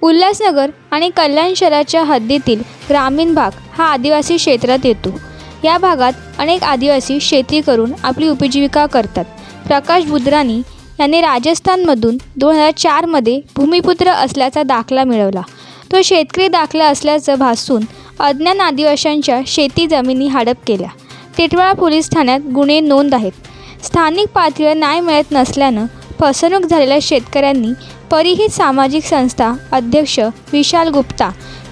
उल्हासनगर आणि कल्याण शहराच्या हद्दीतील ग्रामीण भाग हा आदिवासी क्षेत्रात येतो। या भागात अनेक आदिवासी शेती करून आपली उपजीविका करतात। प्रकाश बुद्राणी यांनी राजस्थानमधून 2004 मध्ये भूमिपुत्र असल्याचा दाखला मिळवला। तो शेतकरी दाखला असल्याचं भासून अज्ञात आदिवासींच्या शेती जमिनी हडप केल्या। टिटवाळा पोलीस ठाण्यात गुन्हे नोंद आहेत। स्थानिक पातळीवर न्याय मिळत नसल्यानं फसवणूक झालेल्या शेतकऱ्यांनी परिहित सामाजिक संस्था अध्यक्ष विशाल गुप्ता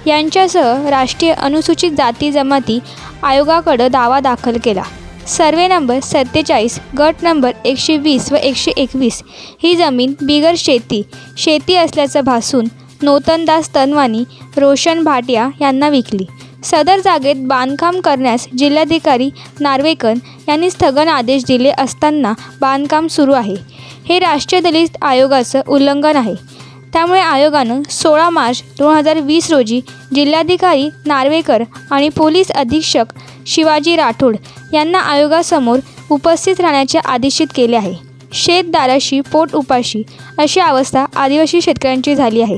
यांच्यासह राष्ट्रीय अनुसूचित जाती जमाती आयोगाकडे दावा दाखल केला। सर्वे नंबर 47 गट नंबर 120 व 121 ही जमीन बिगर शेती असल्याचं भासून नोतनदास तनवानी रोशन भाटिया यांना विकली। सदर जागेत बांधकाम करण्यास जिल्हाधिकारी नार्वेकर यांनी स्थगन आदेश दिले असताना बांधकाम सुरू आहे। हे राष्ट्रीय दलित आयोगाचं उल्लंघन आहे। त्यामुळे आयोगानं 16 मार्च 2020 रोजी जिल्हाधिकारी नार्वेकर आणि पोलीस अधीक्षक शिवाजी राठोड यांना आयोगासमोर उपस्थित राहण्याचे आदेशित केले आहे। शेतदाराशी पोट उपाशी अशी अवस्था आदिवासी शेतकऱ्यांची झाली आहे।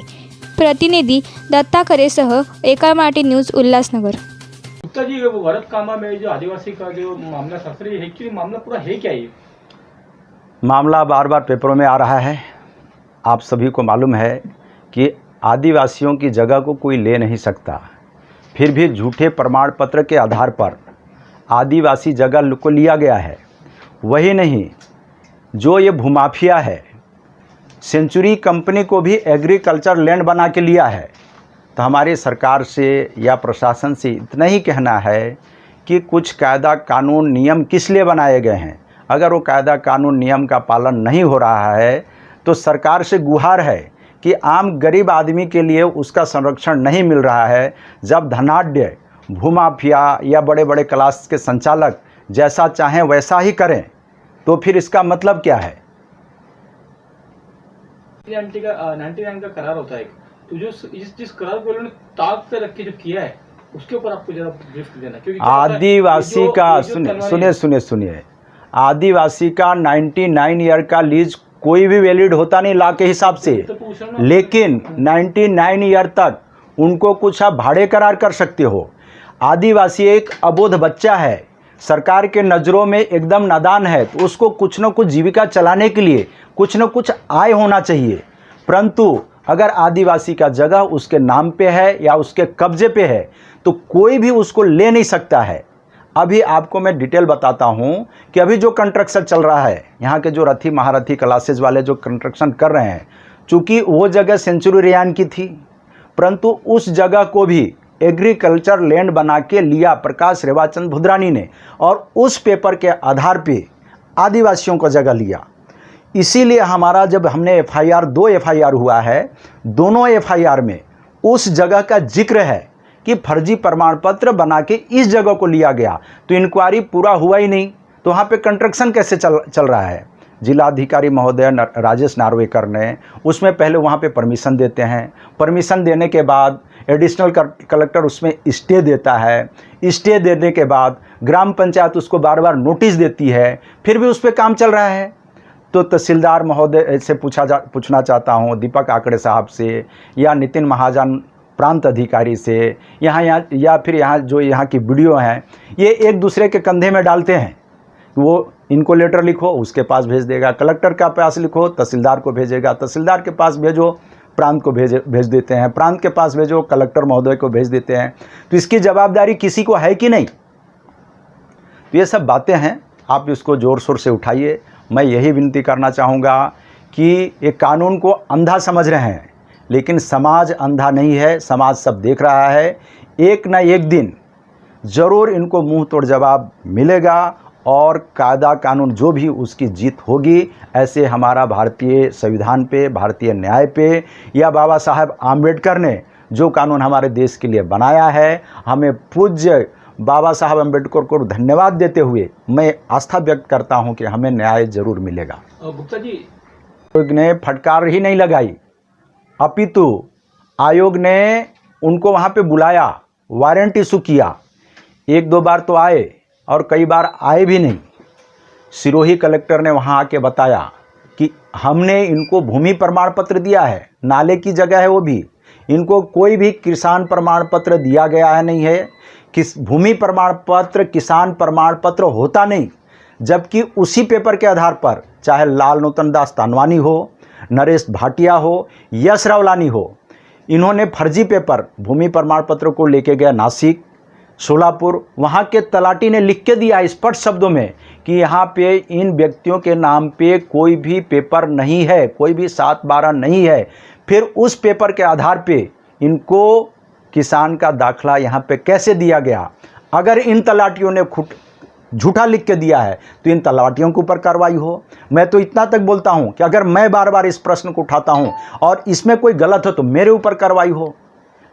प्रतिनिधी दत्ता करेसह एका मराठी न्यूज़ उल्लासनगर। गुप्ता जी, भरतकामा में जो आदिवासी का जो मामला सफरी है कि मामला पूरा है क्या ये? मामला बार बार पेपरों में आ रहा है। आप सभी को मालूम है कि आदिवासियों की जगह को कोई ले नहीं सकता, फिर भी झूठे प्रमाण पत्र के आधार पर आदिवासी जगह को लिया गया है। वही नहीं, जो ये भूमाफिया है, सेंचुरी कंपनी को भी एग्रीकल्चर लैंड बना के लिया है। तो हमारी सरकार से या प्रशासन से इतना ही कहना है कि कुछ कायदा कानून नियम किस लिए बनाए गए हैं। अगर वो कायदा कानून नियम का पालन नहीं हो रहा है तो सरकार से गुहार है कि आम गरीब आदमी के लिए उसका संरक्षण नहीं मिल रहा है। जब धनाढ्य भूमाफिया या बड़े बड़े क्लास के संचालक जैसा चाहें वैसा ही करें तो फिर इसका मतलब क्या है। 99 का करार होता है, तो जो जिस करार को उन्होंने ताक पे रख के जो किया है उसके ऊपर आपको जरा ब्रीफ देना, क्योंकि आदिवासी का सुनिए आदिवासी का 99 ईयर का लीज कोई भी वैलिड होता नहीं लॉ के हिसाब से, लेकिन 99 ईयर तक उनको कुछ आप भाड़े करार कर सकते हो। आदिवासी एक अबोध बच्चा है, सरकार के नज़रों में एकदम नादान है, तो उसको कुछ न कुछ जीविका चलाने के लिए कुछ न कुछ आय होना चाहिए। परंतु अगर आदिवासी का जगह उसके नाम पे है या उसके कब्जे पे है तो कोई भी उसको ले नहीं सकता है। अभी आपको मैं डिटेल बताता हूँ कि अभी जो कंस्ट्रक्शन चल रहा है, यहाँ के जो रथी महारथी क्लासेज वाले जो कंस्ट्रक्शन कर रहे हैं, चूँकि वो जगह सेंचुरी रेयान की थी, परंतु उस जगह को भी एग्रीकल्चर लैंड बना के लिया प्रकाश रेवाचंद बुद्राणी ने, और उस पेपर के आधार पे आदिवासियों को जगह लिया। इसीलिए हमारा जब हमने FIR 2 FIR हुआ है, दोनों FIR में उस जगह का जिक्र है कि फर्जी प्रमाण पत्र बना के इस जगह को लिया गया। तो इंक्वायरी पूरा हुआ ही नहीं, तो वहाँ पे कंस्ट्रक्शन कैसे चल रहा है। जिलाधिकारी महोदय राजेश नार्वेकर ने उसमें पहले वहाँ पे परमिशन देते हैं, परमिशन देने के बाद एडिशनल कलेक्टर उसमें स्टे देता है, स्टे देने के बाद ग्राम पंचायत उसको बार बार नोटिस देती है, फिर भी उस पर काम चल रहा है। तो तहसीलदार महोदय से पूछना चाहता हूँ, दीपक आकड़े साहब से या नितिन महाजन प्रांत अधिकारी से, या फिर यहाँ की वीडियो हैं, ये एक दूसरे के कंधे में डालते हैं। वो इनको लेटर लिखो, उसके पास भेज देगा, कलेक्टर के पास लिखो, तहसीलदार को भेजेगा, तहसीलदार के पास भेजो, प्रांत को भेज देते हैं, प्रांत के पास भेजो, कलेक्टर महोदय को भेज देते हैं। तो इसकी जवाबदारी किसी को है कि नहीं। तो ये सब बातें हैं, आप इसको ज़ोर शोर से उठाइए। मैं यही विनती करना चाहूँगा कि ये कानून को अंधा समझ रहे हैं, लेकिन समाज अंधा नहीं है, समाज सब देख रहा है। एक न एक दिन ज़रूर इनको मुंह तोड़ जवाब मिलेगा और कायदा कानून जो भी उसकी जीत होगी। ऐसे हमारा भारतीय संविधान पे, भारतीय न्याय पे, या बाबा साहब आम्बेडकर ने जो कानून हमारे देश के लिए बनाया है, हमें पूज्य बाबा साहब अम्बेडकर को धन्यवाद देते हुए मैं आस्था व्यक्त करता हूं कि हमें न्याय जरूर मिलेगा। गुप्ता जी, आयोग ने फटकार ही नहीं लगाई, अपितु आयोग ने उनको वहां पे बुलाया, वारंट इशू किया। 1-2 बार तो आए और कई बार आए भी नहीं। सिरोही कलेक्टर ने वहां आके बताया कि हमने इनको भूमि प्रमाण पत्र दिया है, नाले की जगह है वो भी, इनको कोई भी किसान प्रमाण पत्र दिया गया है नहीं है। किस भूमि प्रमाण पत्र, किसान प्रमाण पत्र होता नहीं, जबकि उसी पेपर के आधार पर चाहे लालनुतन दास तानवानी हो, नरेश भाटिया हो, यश रावलानी हो, इन्होंने फर्जी पेपर भूमि प्रमाण पत्र को लेके गया नासिक, सोलापुर। वहाँ के तलाटी ने लिख के दिया स्पष्ट शब्दों में कि यहाँ पे इन व्यक्तियों के नाम पे कोई भी पेपर नहीं है, कोई भी 7/12 नहीं है। फिर उस पेपर के आधार पे इनको किसान का दाखला यहाँ पे कैसे दिया गया? अगर इन तलाटियों ने झूठा लिख के दिया है तो इन तलाटियों के ऊपर कार्रवाई हो। मैं तो इतना तक बोलता हूँ कि अगर मैं बार बार इस प्रश्न को उठाता हूँ और इसमें कोई गलत हो तो मेरे ऊपर कार्रवाई हो,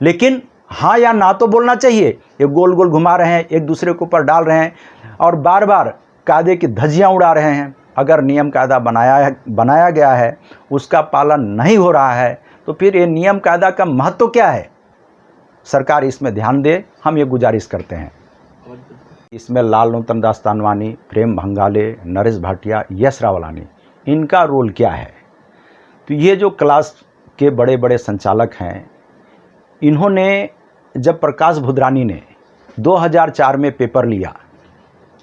लेकिन हाँ या ना तो बोलना चाहिए। ये गोल गोल घुमा रहे हैं, एक दूसरे के ऊपर डाल रहे हैं और बार बार कायदे की धज्जियाँ उड़ा रहे हैं। अगर नियम कायदा बनाया गया है, उसका पालन नहीं हो रहा है, तो फिर ये नियम कायदा का महत्व क्या है? सरकार इसमें ध्यान दे, हम ये गुजारिश करते हैं। इसमें लालनुतन दास तानवानी, प्रेम भंगाले, नरेश भाटिया, यश रावलानी, इनका रोल क्या है? तो ये जो क्लास के बड़े बड़े संचालक हैं, इन्होंने जब प्रकाश भुद्रानी ने 2004 में पेपर लिया,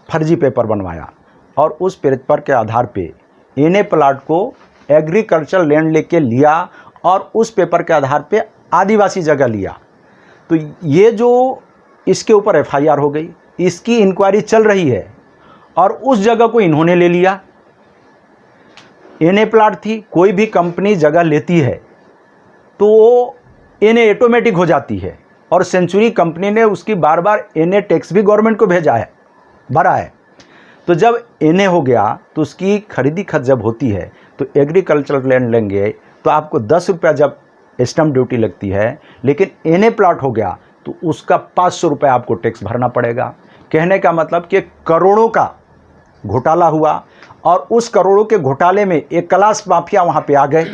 फर्जी पेपर बनवाया और उस पेपर के आधार पे एनए प्लाट को एग्रीकल्चर लैंड लेके लिया और उस पेपर के आधार पे आदिवासी जगह लिया, तो ये जो इसके ऊपर एफआईआर हो गई, इसकी इंक्वायरी चल रही है और उस जगह को इन्होंने ले लिया। एनए प्लाट थी, कोई भी कंपनी जगह लेती है तो वो एनए ऑटोमेटिक हो जाती है और सेंचुरी कंपनी ने उसकी बार बार एनए टैक्स भी गवर्नमेंट को भरा है। तो जब एनए हो गया तो उसकी खरीदी खत जब होती है तो एग्रीकल्चर लैंड लेंगे तो आपको 10 रुपया जब स्टैम्प ड्यूटी लगती है, लेकिन एनए प्लाट हो गया तो उसका 500 रुपये आपको टैक्स भरना पड़ेगा। कहने का मतलब कि करोड़ों का घोटाला हुआ और उस करोड़ों के घोटाले में एक क्लास माफिया वहाँ पे आ गए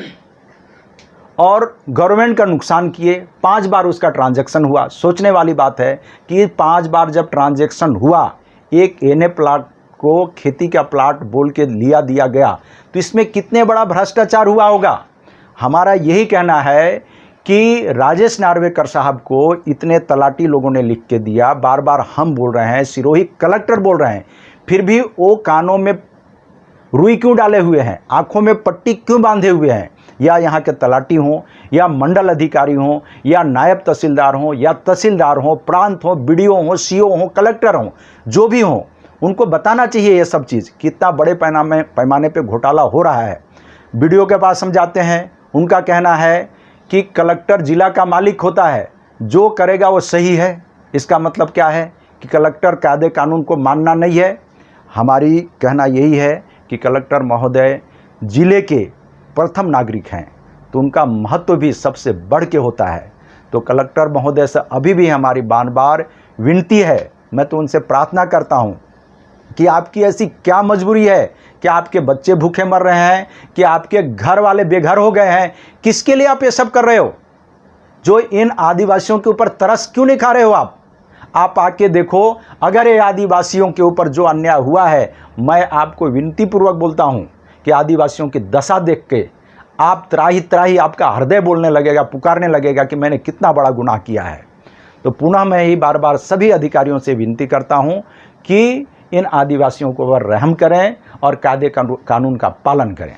और गवर्नमेंट का नुकसान किए। 5 बार उसका ट्रांजैक्शन हुआ। सोचने वाली बात है कि 5 बार जब ट्रांजैक्शन हुआ, एक एनए प्लाट को खेती का प्लाट बोल के दिया गया, तो इसमें कितने बड़ा भ्रष्टाचार हुआ होगा। हमारा यही कहना है कि राजेश नार्वेकर साहब को इतने तलाटी लोगों ने लिख के दिया, बार बार हम बोल रहे हैं, सिरोही कलेक्टर बोल रहे हैं, फिर भी वो कानों में रुई क्यों डाले हुए हैं, आंखों में पट्टी क्यों बांधे हुए हैं? या यहाँ के तलाटी हों या मंडल अधिकारी हों या नायब तहसीलदार हों या तहसीलदार हों, प्रांत हों, बीडीओ हों, सीओ हों, कलेक्टर हों, जो भी हों, उनको बताना चाहिए ये सब चीज़ कितना बड़े पैमाने पे घोटाला हो रहा है। बीडीओ के पास हम जाते हैं, उनका कहना है कि कलेक्टर जिला का मालिक होता है, जो करेगा वो सही है। इसका मतलब क्या है कि कलेक्टर कायदे कानून को मानना नहीं है। हमारी कहना यही है कि कलेक्टर महोदय जिले के प्रथम नागरिक हैं, तो उनका महत्व भी सबसे बढ़ के होता है। तो कलेक्टर महोदय से अभी भी हमारी बार बार विनती है, मैं तो उनसे प्रार्थना करता हूँ कि आपकी ऐसी क्या मजबूरी है कि आपके बच्चे भूखे मर रहे हैं, कि आपके घर वाले बेघर हो गए हैं, किसके लिए आप ये सब कर रहे हो? जो इन आदिवासियों के ऊपर तरस क्यों नहीं खा रहे हो आप आके देखो। अगर ये आदिवासियों के ऊपर जो अन्याय हुआ है, मैं आपको विनती पूर्वक बोलता हूँ कि आदिवासियों की दशा देख के आप त्राही आपका हृदय बोलने लगेगा, पुकारने लगेगा कि मैंने कितना बड़ा गुनाह किया है। तो पुनः मैं ही बार बार सभी अधिकारियों से विनती करता हूँ कि इन आदिवासियों को रहम करें और कायदे कानून का पालन करें।